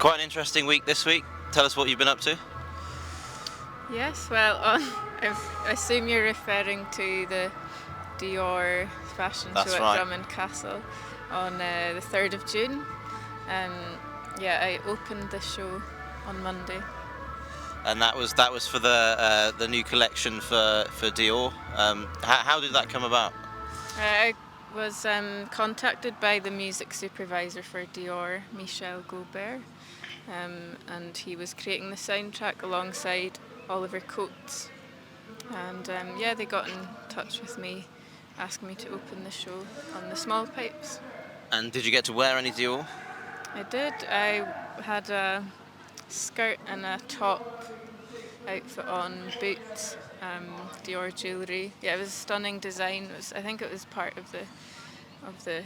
Quite an interesting week this week. Tell us what you've been up to. Yes, well, I assume you're referring to the Dior fashion That's show at right. Drummond Castle on the 3rd of June. Yeah, I opened the show on Monday. And that was for the new collection for Dior. How did that come about? I was contacted by the music supervisor for Dior, Michel Gobert, and he was creating the soundtrack alongside Oliver Coates. And yeah, they got in touch with me, asking me to open the show on the smallpipes. And did you get to wear any Dior? I did. I had a skirt and a top outfit on, boots, Dior jewellery. Yeah, it was a stunning design. I think it was part of the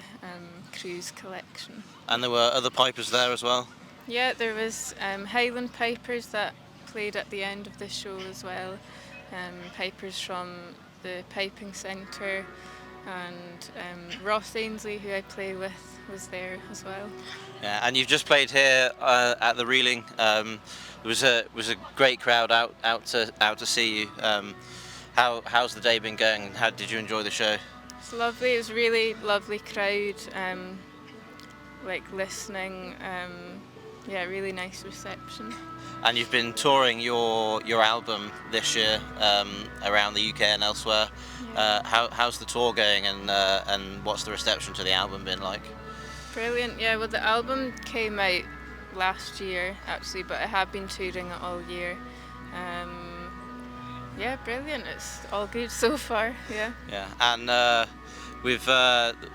cruise collection. And there were other pipers there as well? Yeah, there was Highland pipers that played at the end of the show as well. Pipers from the piping centre, and Ross Ainsley, who I play with, was there as well. Yeah, and you've just played here at the Reeling. It was a great crowd out to see you. How's the day been going? How did you enjoy the show? It's lovely. It was a really lovely crowd. Like listening. Yeah, really nice reception. And you've been touring your album this year around the UK and elsewhere. Yeah. How's the tour going, and what's the reception to the album been like? Brilliant. Yeah, well, the album came out last year actually, but I have been touring it all year. Yeah, brilliant. It's all good so far. Yeah. Yeah, and there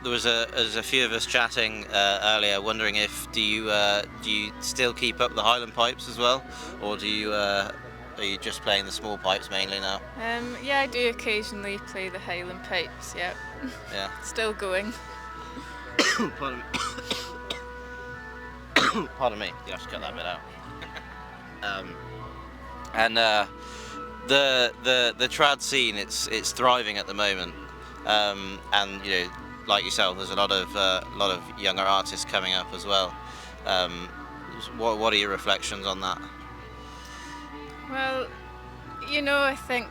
was a few of us chatting earlier, wondering if do you still keep up the Highland pipes as well, or are you just playing the small pipes mainly now? Yeah, I do occasionally play the Highland pipes. Yeah. Yeah. Still going. Pardon me. Pardon me. You have to cut that bit out. And the trad scene, it's thriving at the moment. And you know, like yourself, there's a lot of younger artists coming up as well. What are your reflections on that? Well, you know, I think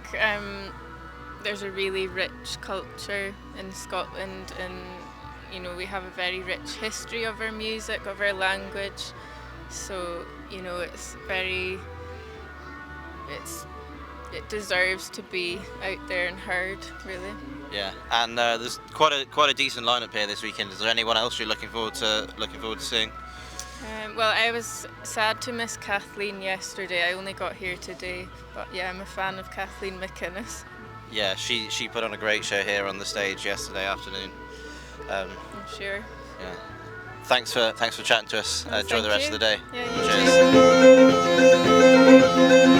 there's a really rich culture in Scotland, and you know, we have a very rich history of our music, of our language. So you know, it deserves to be out there and heard, really. Yeah, and there's quite a decent lineup here this weekend. Is there anyone else you're looking forward to seeing? Well, I was sad to miss Kathleen yesterday. I only got here today, but yeah, I'm a fan of Kathleen McInnes. Yeah, she put on a great show here on the stage yesterday afternoon. I'm sure. Yeah. Thanks for chatting to us. Enjoy the rest of the day. Yeah, you too.